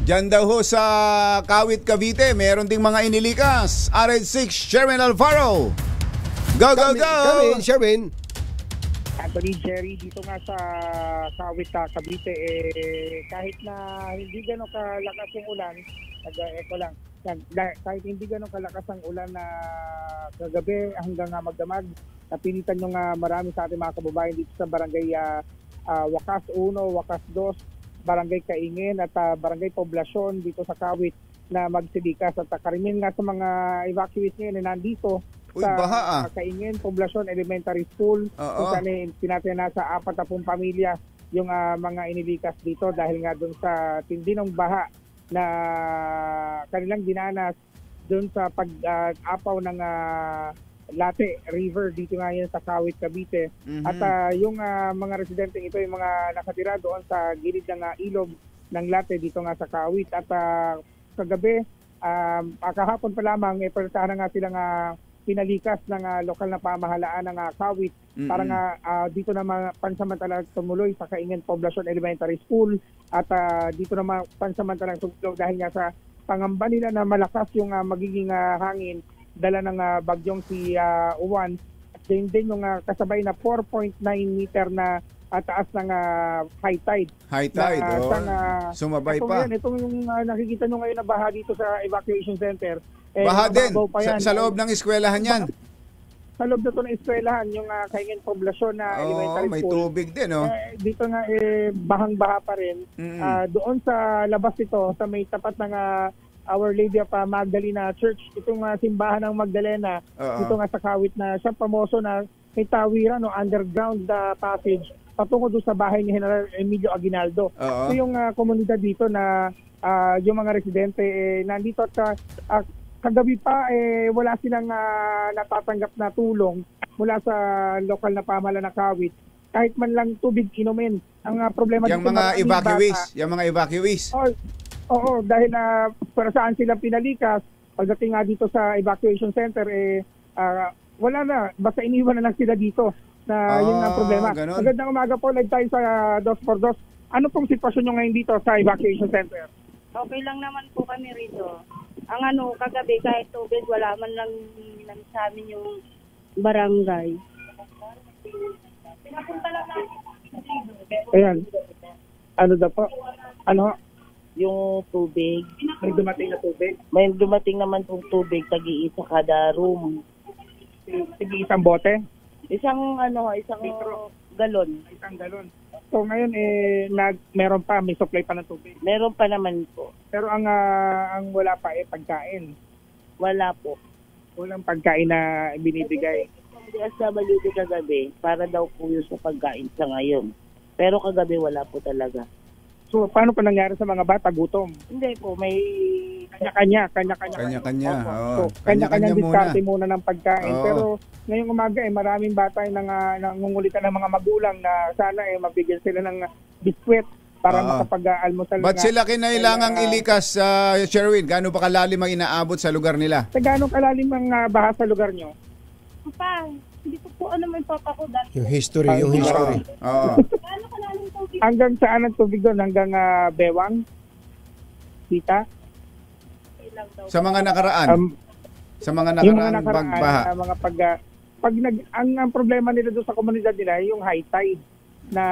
Diyan daw ho sa Kawit, Cavite, meron ding mga inilikas. RH6, Sherwin Alfaro. Go, go, go! Kami, Sherwin. Anthony, Jerry, dito nga sa Kawit, Cavite, kahit na hindi gano'ng kalakas yung ulan, eko lang, kahit hindi gano'ng kalakas ang ulan na kagabi hanggang magdamag, napilitan yung marami sa ating mga kababayan dito sa barangay Wakas 1, Wakas 2, Barangay Kaingin at Barangay Poblasyon dito sa Kawit na magsilikas. At karimin nga sa mga evacuees ngayon na nandito sa Kaingin, Poblasyon Elementary School, kung saan tinataya na sa 40 pamilya yung mga inilikas dito dahil nga doon sa tindi ng baha na kanilang dinanas doon sa pag-apaw ng Late River dito nga yan sa Kawit, Cavite. At yung mga residente ito, yung mga nakatira doon sa gilid ng ilog ng Late dito nga sa Kawit. At kagabi, kahapon pa lamang, pagkakaroon nga silang pinalikas ng lokal na pamahalaan ng Kawit para nga dito na pansamantalang tumuloy sa Kaingin Poblasyon Elementary School at dito na pansamantalang tumuloy dahil nga sa pangamba nila na malakas yung magiging hangin dala ng bagyong si Uwan at din yung kasabay na 4.9 meter na taas ng high tide. High tide, sumabay pa. Itong yung nakikita nyo ngayon na baha dito sa evacuation center. Baha din, sa loob ng eskwelahan yan. Sa loob na ito ng eskwelahan, yung Kaingin Poblasyon na elementary may school. May tubig din, dito nga bahang-baha pa rin. Doon sa labas ito, sa may tapat ng Our Lady of Magdalena Church, itong simbahan ng Magdalena, dito nga sa Kawit na siya pamoso na may tawiran o underground passage patungo doon sa bahay ni General Emilio Aguinaldo. So yung komunidad dito na yung mga residente nandito at kagabi pa wala silang natatanggap na tulong mula sa lokal na pamahalaan ng Kawit. Kahit man lang tubig inumin. Ang problema yung mga evacuees. Oo, dahil para saan sila pinalikas, pagdating nga dito sa evacuation center, wala na, basta iniwan na lang sila dito na yun ang problema. Ganun. Magandang umaga po, live tayo sa 2x2. Ano pong sitwasyon nyo ngayon dito sa evacuation center? Okay lang naman po kami rito. Ang kagabi kahit tubig, wala man lang sa amin yung barangay. Pinapunta lang namin. Ayan. Ano daw po? Yung tubig. May dumating na tubig? May dumating naman pong tubig, tag-iisa kada room. Sige, isang bote? Isang galon. Isang galon. So ngayon meron pa, may supply pa ng tubig? Meron pa naman po. Pero ang wala pa pagkain? Wala po. Walang pagkain na binibigay? Hindi SWD kagabi, para daw po yun sa pagkain sa ngayon. Pero kagabi wala po talaga. So, paano pa nangyari sa mga bata? Gutom? Hindi po, may kanya-kanya. So, kanya-kanya diskarte muna ng pagkain. Pero ngayong umaga maraming bata yung nangungulitan ng mga magulang na sana mabigyan sila ng biskwit para makapag-almusal. Ba't sila kinailangang ilikas, Sherwin? Gaano pa kalalim ang inaabot sa lugar nila? Sa gaano kalalim ang baha sa lugar nyo? Hindi ko po may papa ko dati. Yung history. Hanggang saan ang tubig doon? Hanggang Bewang? Sita? Sa mga nakaraan? Sa mga nakaraan pagbaha? Ang problema nila doon sa komunidad nila, yung high tide na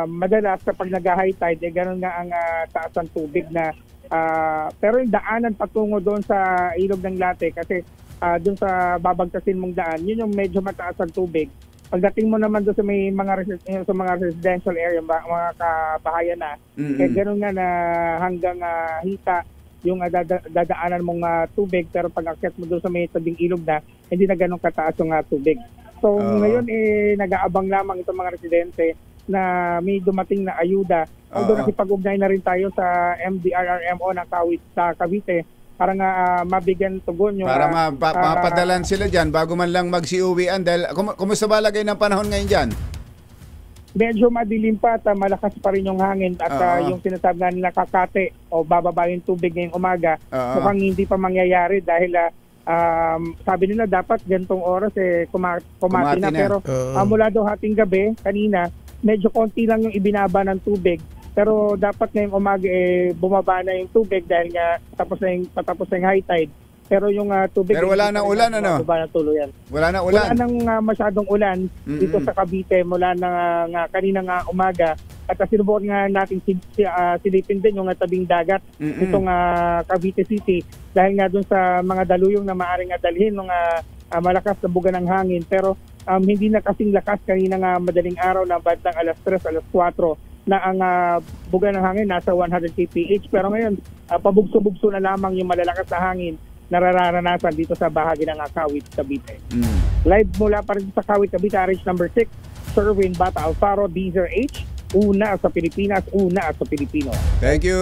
madalas kapag nag-high tide, ganun nga ang taas ng tubig na pero yung daanan patungo doon sa ilog ng Late kasi doon sa babagtasin mong daan, yun yung medyo mataas ang tubig. Pagdating mo naman doon sa may mga residential area, mga kabahayan na, gano'n nga na hanggang hita yung dadaanan mong tubig, pero pag akyat mo doon sa may tabing ilog na, hindi na gano'n kataas yung tubig. So ngayon nag-aabang lamang itong mga residente na may dumating na ayuda. Although nakipag-ugnay na rin tayo sa MDRRMO ng Kawit sa Cavite para nga mabigyan tugon yung para mapadalan sila dyan bago man lang magsiuwian. Dahil kumusta ba lagay ng panahon ngayon dyan? Medyo madilim pa at malakas pa rin yung hangin at yung sinasabi nga nila kakate o bababa yung tubig ngayong umaga, mukhang hindi pa mangyayari dahil sabi nila dapat gantong oras kumati na. Pero mula daw hating gabi kanina, medyo konti lang yung ibinaba ng tubig Pero dapat ngayong umaga bumaba na yung tubig dahil nga patapos na yung high tide. Pero yung tubig... Pero wala nang ulan, ano? Bumaba na tuluyan. Wala nang ulan? Wala nang masyadong ulan dito sa Cavite mula nga kaninang umaga. At sinubukan nga natin silipin din yung tabing dagat itong Cavite City dahil nga dun sa mga daluyong na maaaring dalhin ng malakas na buga ng hangin. Pero hindi na kasing lakas kanina nga madaling araw na bandang alas 3, alas 4 na ang buga ng hangin nasa 100 kph. Pero ngayon, pabugso-bugso na lamang yung malalakas na hangin na nararanasan dito sa bahagi ng Kawit, Cavite. Live mula pa rin sa Kawit, Cavite, RH number 6, Sherwin Bata Alfaro, D0H, una sa Pilipinas, una sa Pilipino. Thank you,